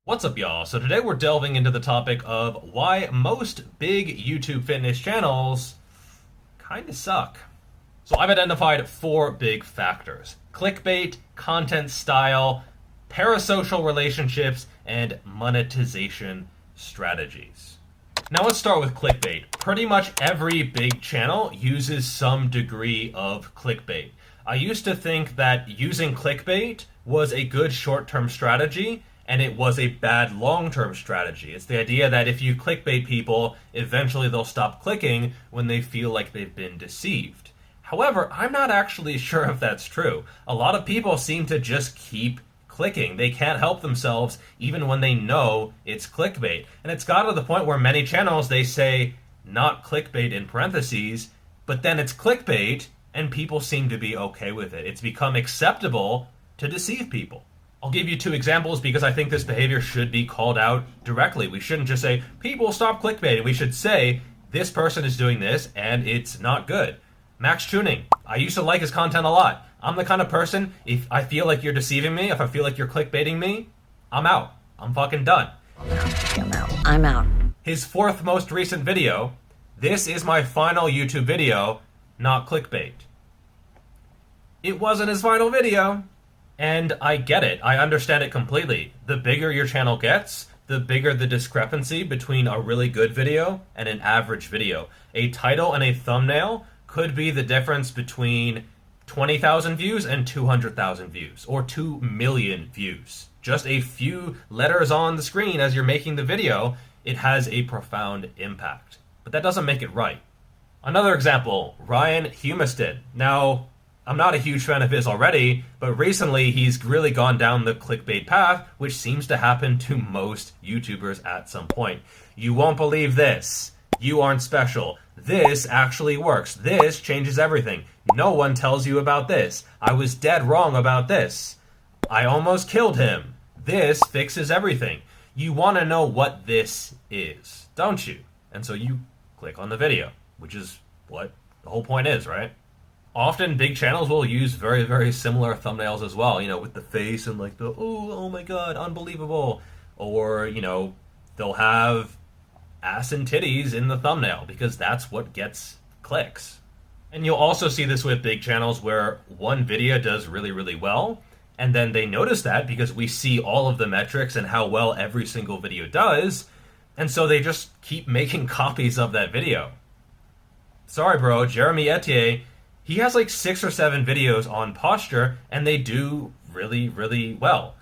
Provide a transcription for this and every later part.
What's up, y'all? So today we're delving into the topic of why most big YouTube fitness channels kind of suck. So I've identified 4 big factors: clickbait, content style, parasocial relationships, and monetization strategies. Now let's start with clickbait. Pretty much every big channel uses some degree of clickbait. I used to think that using clickbait was a good short-term strategy, and it was a bad long-term strategy. It's the idea that if you clickbait people, eventually they'll stop clicking when they feel like they've been deceived. However, I'm not actually sure if that's true. A lot of people seem to just keep clicking. They can't help themselves even when they know it's clickbait. And it's got to the point where many channels, they say not clickbait in parentheses, but then it's clickbait and people seem to be okay with it. It's become acceptable to deceive people. I'll give you 2 examples because I think this behavior should be called out directly. We shouldn't just say, people stop clickbaiting. We should say, this person is doing this and it's not good. Max Tuning. I used to like his content a lot. I'm the kind of person, if I feel like you're deceiving me, if I feel like you're clickbaiting me, I'm out. I'm fucking done. I'm out. His 4th most recent video, this is my final YouTube video, not clickbait. It wasn't his final video. And I get it. I understand it completely. The bigger your channel gets, the bigger the discrepancy between a really good video and an average video. A title and a thumbnail could be the difference between 20,000 views and 200,000 views, or 2 million views. Just a few letters on the screen as you're making the video, it has a profound impact. But that doesn't make it right. Another example, Ryan Humiston. Now, I'm not a huge fan of his already, but recently he's really gone down the clickbait path, which seems to happen to most YouTubers at some point. You won't believe this. You aren't special. This actually works. This changes everything. No one tells you about this. I was dead wrong about this. I almost killed him. This fixes everything. You want to know what this is, don't you? And so you click on the video, which is what the whole point is, right? Often big channels will use very, very similar thumbnails as well, with the face and like the, oh my god, unbelievable. Or, they'll have ass and titties in the thumbnail because that's what gets clicks. And you'll also see this with big channels where one video does really, really well, and then they notice that because we see all of the metrics and how well every single video does, and so they just keep making copies of that video. Sorry, bro, Jeremy Etier, he has like 6 or 7 videos on posture, and they do really, really well.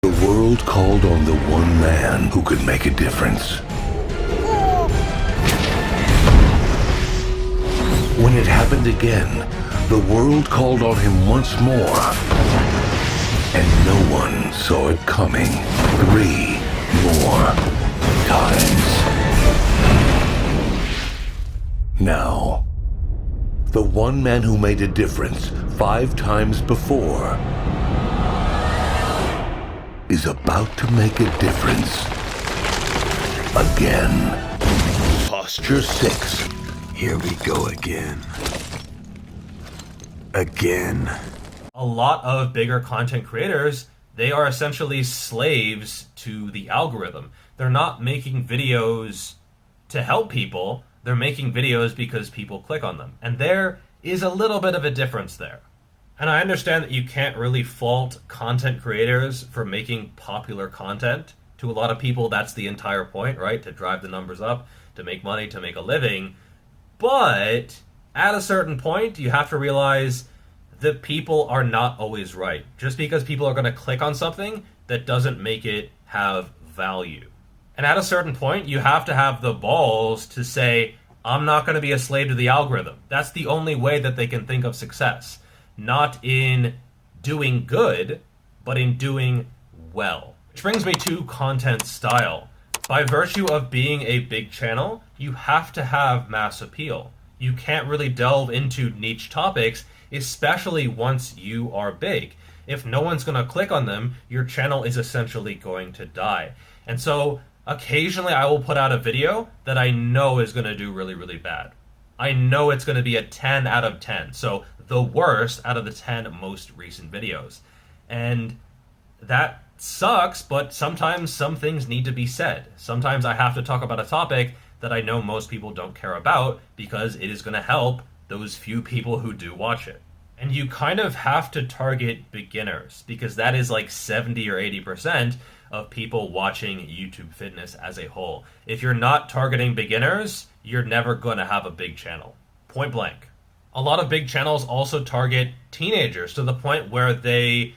The world called on the one man who could make a difference. When it happened again, the world called on him once more, and no one saw it coming 3 more times. Now, the one man who made a difference 5 times before is about to make a difference again. Posture 6. Here we go again. Again. A lot of bigger content creators, they are essentially slaves to the algorithm. They're not making videos to help people. They're making videos because people click on them. And there is a little bit of a difference there. And I understand that you can't really fault content creators for making popular content. To a lot of people, that's the entire point, right? To drive the numbers up, to make money, to make a living. But at a certain point, you have to realize that people are not always right. Just because people are going to click on something, that doesn't make it have value. And at a certain point, you have to have the balls to say, I'm not going to be a slave to the algorithm. That's the only way that they can think of success. Not in doing good, but in doing well. Which brings me to content style. By virtue of being a big channel, you have to have mass appeal. You can't really delve into niche topics, especially once you are big. If no one's going to click on them, your channel is essentially going to die. And so occasionally I will put out a video that I know is going to do really, really bad. I know it's going to be a 10 out of 10. So the worst out of the 10 most recent videos. And that sucks, but sometimes some things need to be said. Sometimes I have to talk about a topic that I know most people don't care about because it is going to help those few people who do watch it. And you kind of have to target beginners because that is like 70 or 80% of people watching YouTube fitness as a whole. If you're not targeting beginners, you're never going to have a big channel. Point blank. A lot of big channels also target teenagers to the point where they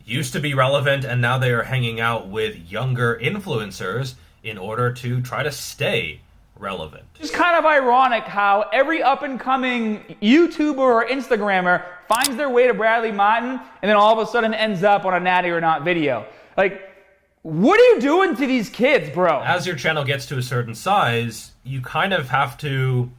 used to be relevant and now they are hanging out with younger influencers in order to try to stay relevant. It's kind of ironic how every up-and-coming YouTuber or Instagrammer finds their way to Bradley Martin and then all of a sudden ends up on a Natty or Not video. Like, what are you doing to these kids, bro? As your channel gets to a certain size, you kind of have to,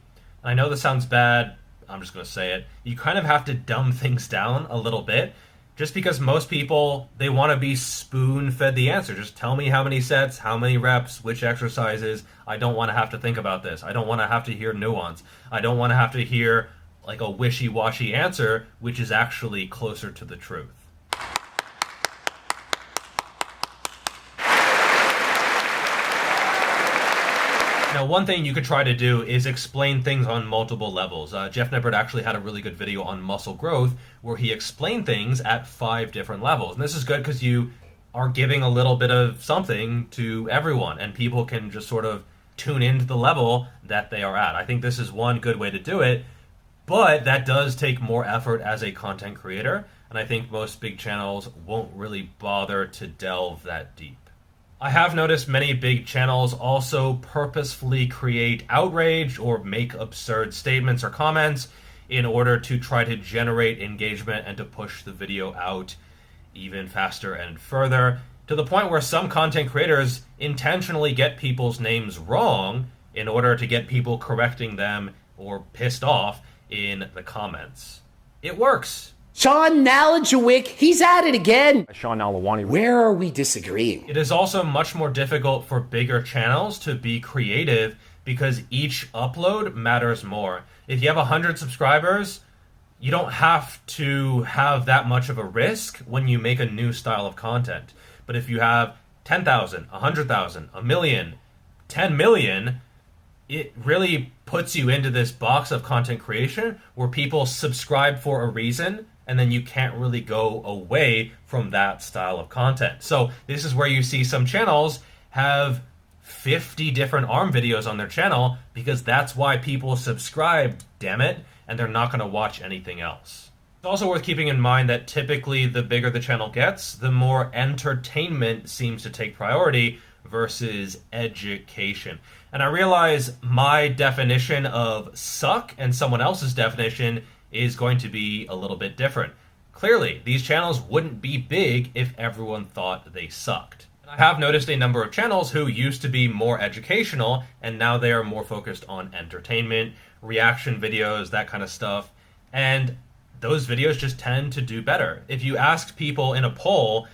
I know this sounds bad, I'm just going to say it, you kind of have to dumb things down a little bit. Just because most people, they want to be spoon-fed the answer. Just tell me how many sets, how many reps, which exercises. I don't want to have to think about this. I don't want to have to hear nuance. I don't want to have to hear like a wishy-washy answer, which is actually closer to the truth. Now, one thing you could try to do is explain things on multiple levels. Geoff Nippert actually had a really good video on muscle growth where he explained things at 5 different levels. And this is good because you are giving a little bit of something to everyone and people can just sort of tune into the level that they are at. I think this is one good way to do it, but that does take more effort as a content creator. And I think most big channels won't really bother to delve that deep. I have noticed many big channels also purposefully create outrage or make absurd statements or comments in order to try to generate engagement and to push the video out even faster and further, to the point where some content creators intentionally get people's names wrong in order to get people correcting them or pissed off in the comments. It works. Sean Nalajowick, he's at it again. Sean Nalawani. Where are we disagreeing? It is also much more difficult for bigger channels to be creative because each upload matters more. If you have 100 subscribers, you don't have to have that much of a risk when you make a new style of content. But if you have 10,000, 100,000, a million, 10 million, it really puts you into this box of content creation where people subscribe for a reason and then you can't really go away from that style of content. So this is where you see some channels have 50 different arm videos on their channel because that's why people subscribe, damn it, and they're not going to watch anything else. It's also worth keeping in mind that typically the bigger the channel gets, the more entertainment seems to take priority versus education. And I realize my definition of suck and someone else's definition is going to be a little bit different. Clearly, these channels wouldn't be big if everyone thought they sucked. I have noticed a number of channels who used to be more educational and now they are more focused on entertainment, reaction videos, that kind of stuff. And those videos just tend to do better. If you ask people in a poll,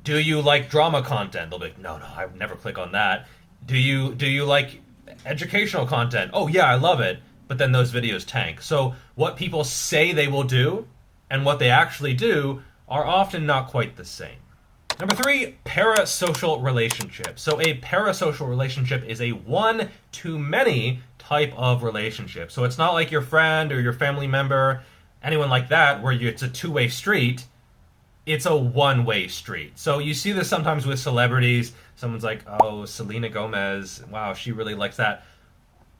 do you like drama content? They'll be like, no, I would never click on that. Do you like educational content? Oh yeah, I love it. But then those videos tank. So what people say they will do and what they actually do are often not quite the same. Number 3, parasocial relationships. So a parasocial relationship is a one-to-many type of relationship. So it's not like your friend or your family member, anyone like that, where it's a two-way street. It's a one-way street. So you see this sometimes with celebrities. Someone's like, oh, Selena Gomez, wow, she really likes that.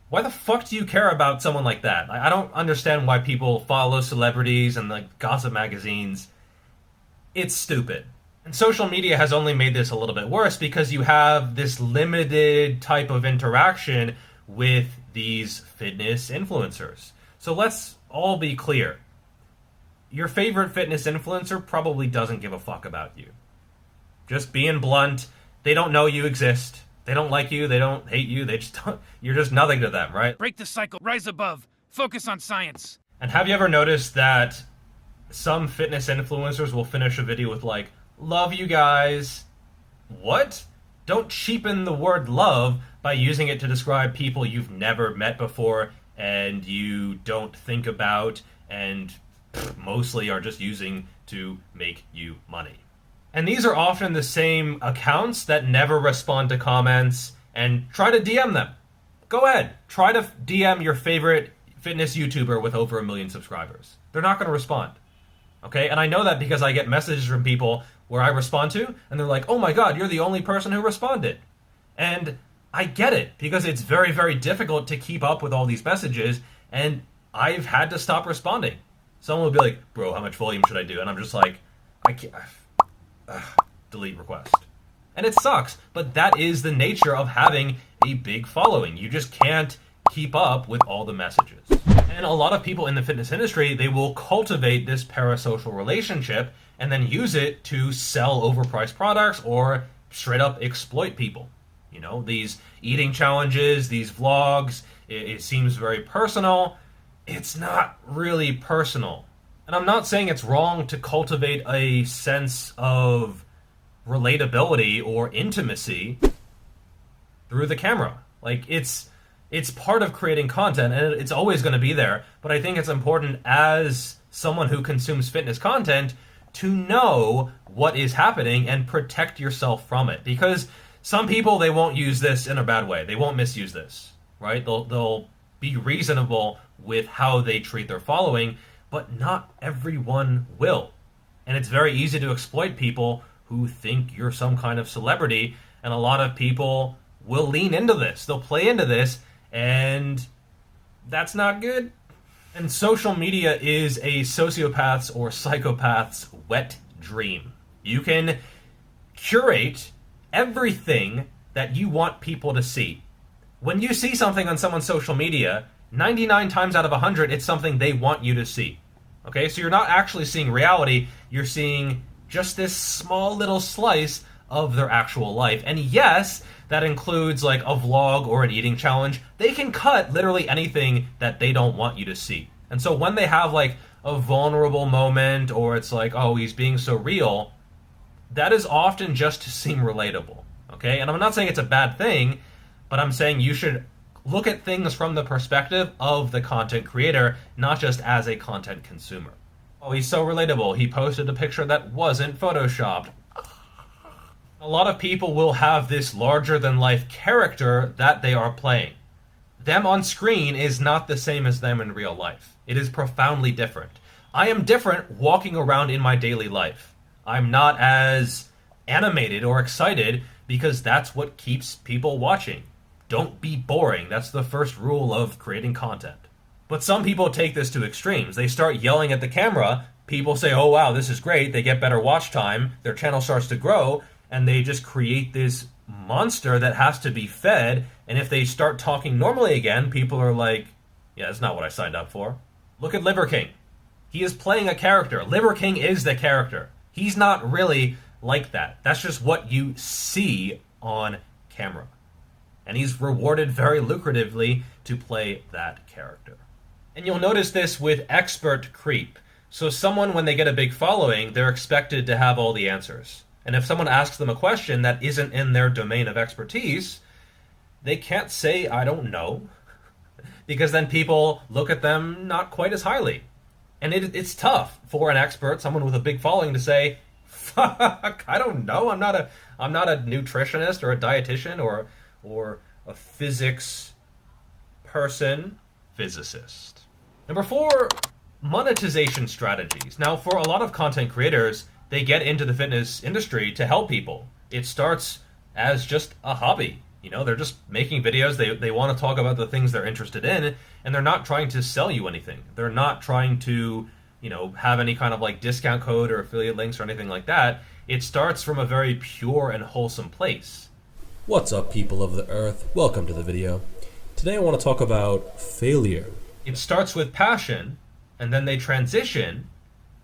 Why the fuck do you care about someone like that? I don't understand why people follow celebrities and like gossip magazines. It's stupid. And social media has only made this a little bit worse because you have this limited type of interaction with these fitness influencers. So let's all be clear. Your favorite fitness influencer probably doesn't give a fuck about you. Just being blunt, they don't know you exist. They don't like you, they don't hate you, they just don't, you're just nothing to them, right? Break the cycle, rise above, focus on science. And have you ever noticed that some fitness influencers will finish a video with like, love you guys? What? Don't cheapen the word love by using it to describe people you've never met before and you don't think about and mostly are just using to make you money. And these are often the same accounts that never respond to comments, and try to DM them. Go ahead, try to DM your favorite fitness YouTuber with over 1 million subscribers. They're not going to respond. Okay, and I know that because I get messages from people where I respond to, and they're like, oh my god, you're the only person who responded. And I get it, because it's very, very difficult to keep up with all these messages, and I've had to stop responding. Someone will be like, bro, how much volume should I do? And I'm just like, I can't, delete request. And it sucks, but that is the nature of having a big following. You just can't keep up with all the messages. And a lot of people in the fitness industry, they will cultivate this parasocial relationship and then use it to sell overpriced products or straight up exploit people. You know, these eating challenges, these vlogs, it seems very personal. It's not really personal. And I'm not saying it's wrong to cultivate a sense of relatability or intimacy through the camera. Like, it's part of creating content, and it's always going to be there. But I think it's important as someone who consumes fitness content to know what is happening and protect yourself from it. Because some people, they won't use this in a bad way. They won't misuse this, right? They'll be reasonable with how they treat their following, but not everyone will. And it's very easy to exploit people who think you're some kind of celebrity, and a lot of people will lean into this. They'll play into this, and that's not good. And social media is a sociopath's or psychopath's wet dream. You can curate everything that you want people to see. When you see something on someone's social media, 99 times out of 100, it's something they want you to see. Okay, so you're not actually seeing reality, you're seeing just this small little slice of their actual life. And yes, that includes like a vlog or an eating challenge. They can cut literally anything that they don't want you to see. And so when they have like a vulnerable moment, or it's like, oh, he's being so real, that is often just to seem relatable. Okay, and I'm not saying it's a bad thing, but I'm saying you should look at things from the perspective of the content creator, not just as a content consumer. Oh, he's so relatable. He posted a picture that wasn't photoshopped. A lot of people will have this larger-than-life character that they are playing. Them on screen is not the same as them in real life. It is profoundly different. I am different walking around in my daily life. I'm not as animated or excited because that's what keeps people watching. Don't be boring. That's the first rule of creating content. But some people take this to extremes. They start yelling at the camera. People say, oh wow, this is great. They get better watch time. Their channel starts to grow, and they just create this monster that has to be fed. And if they start talking normally again, people are like, yeah, that's not what I signed up for. Look at Liver King. He is playing a character. Liver King is the character. He's not really like that. That's just what you see on camera. And he's rewarded very lucratively to play that character. And you'll notice this with expert creep. So someone, when they get a big following, they're expected to have all the answers. And if someone asks them a question that isn't in their domain of expertise, they can't say, I don't know, because then people look at them not quite as highly. And it's tough for an expert, someone with a big following, to say, fuck, I don't know, I'm not a nutritionist or a dietitian or a physics person, physicist. Number 4, monetization strategies. Now, for a lot of content creators, they get into the fitness industry to help people. It starts as just a hobby. You know, they're just making videos. They want to talk about the things they're interested in, and they're not trying to sell you anything. They're not trying to, you know, have any kind of like discount code or affiliate links or anything like that. It starts from a very pure and wholesome place. What's up, people of the earth? Welcome to the video. Today I want to talk about failure. It starts with passion, and then they transition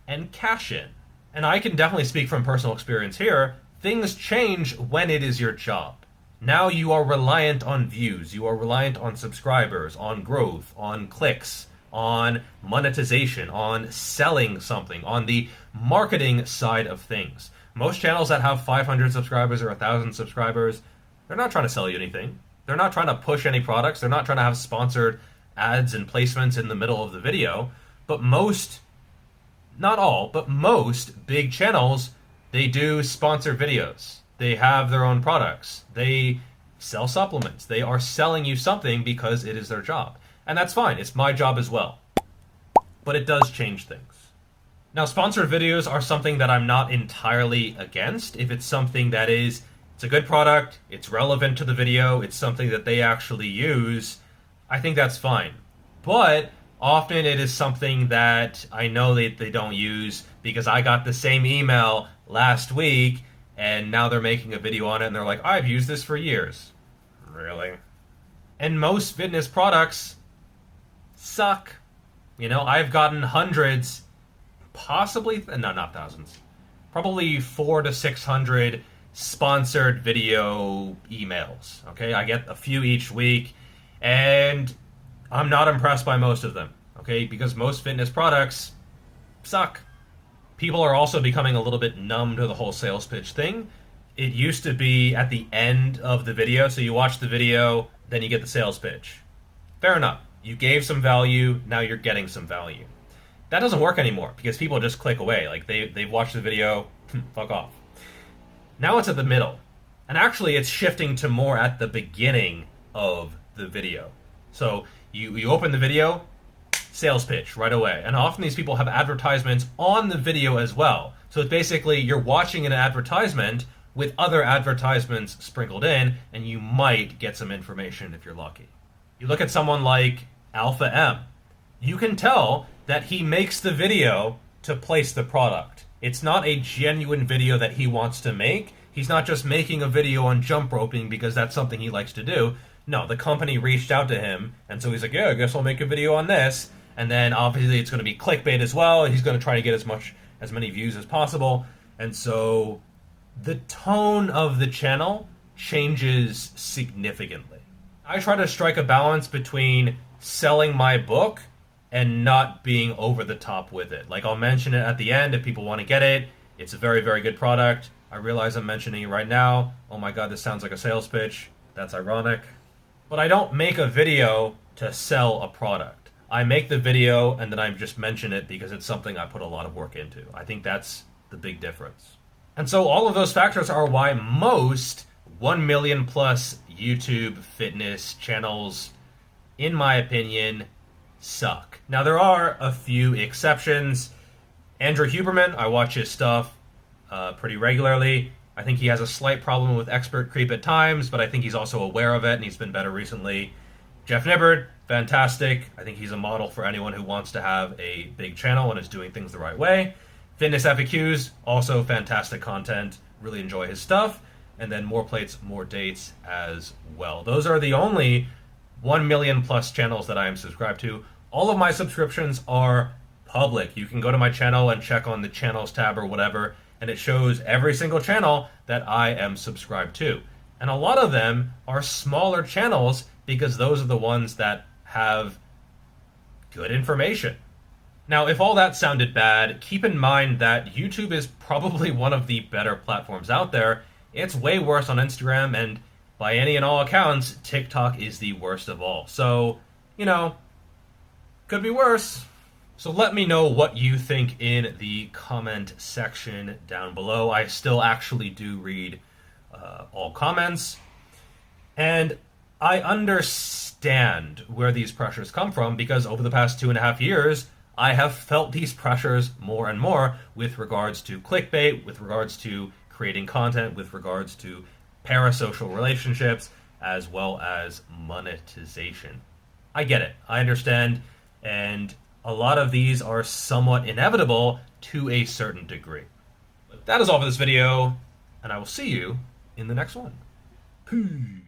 and cash in. And I can definitely speak from personal experience here. Things change when it is your job. Now you are reliant on views, you are reliant on subscribers, on growth, on clicks, on monetization, on selling something, on the marketing side of things. Most channels that have 500 subscribers or 1,000 subscribers, they're not trying to sell you anything. They're not trying to push any products. They're not trying to have sponsored ads and placements in the middle of the video. But most, not all, but most big channels, They do sponsored videos. They have their own products. They sell supplements. They are selling you something because it is their job. And that's fine. It's my job as well. But it does change things. Now, sponsored videos are something that I'm not entirely against. If it's something that it's a good product, it's relevant to the video, it's something that they actually use, I think that's fine. But often it is something that I know they don't use because I got the same email last week and now they're making a video on it and they're like, I've used this for years. Really? And most fitness products suck. You know, I've gotten hundreds, possibly, no, not thousands, probably 400 to 600 sponsored video emails. Okay, I get a few each week, and I'm not impressed by most of them. Okay, because most fitness products suck. People are also becoming a little bit numb to the whole sales pitch thing. It used to be at the end of the video, so you watch the video, then you get the sales pitch. Fair enough. You gave some value, now you're getting some value. That doesn't work anymore because people just click away. Like they've watched the video, fuck off. Now it's at the middle. And actually it's shifting to more at the beginning of the video. So you open the video, sales pitch right away. And often these people have advertisements on the video as well. So it's basically you're watching an advertisement with other advertisements sprinkled in, and you might get some information if you're lucky. You look at someone like Alpha M. You can tell that he makes the video to place the product. It's not a genuine video that he wants to make. He's not just making a video on jump roping because that's something he likes to do. No, the company reached out to him, and so he's like, yeah, I guess I'll make a video on this. And then obviously it's going to be clickbait as well, and he's going to try to get as many views as possible. And so the tone of the channel changes significantly. I try to strike a balance between selling my book and not being over the top with it. Like, I'll mention it at the end if people want to get it. It's a very, very good product. I realize I'm mentioning it right now. Oh my god, this sounds like a sales pitch. That's ironic. But I don't make a video to sell a product. I make the video and then I just mention it because it's something I put a lot of work into. I think that's the big difference. And so all of those factors are why most 1 million plus YouTube fitness channels, in my opinion, suck. Now, there are a few exceptions. Andrew Huberman, I watch his stuff pretty regularly. I think he has a slight problem with expert creep at times, but I think he's also aware of it, and he's been better recently. Geoff Nibbard, fantastic. I think he's a model for anyone who wants to have a big channel and is doing things the right way. Fitness FAQs, also fantastic content. Really enjoy his stuff. And then More Plates, More Dates as well. Those are the only 1 million plus channels that I am subscribed to. All of my subscriptions are public. You can go to my channel and check on the channels tab or whatever, and it shows every single channel that I am subscribed to. And a lot of them are smaller channels because those are the ones that have good information. Now, if all that sounded bad, keep in mind that YouTube is probably one of the better platforms out there. It's way worse on Instagram, and by any and all accounts, TikTok is the worst of all. So, you know, could be worse. So let me know what you think in the comment section down below. I still actually do read all comments. And I understand where these pressures come from because over the past 2.5 years, I have felt these pressures more and more with regards to clickbait, with regards to creating content, with regards to parasocial relationships, as well as monetization. I get it. I understand. And a lot of these are somewhat inevitable to a certain degree. But that is all for this video, and I will see you in the next one. Peace.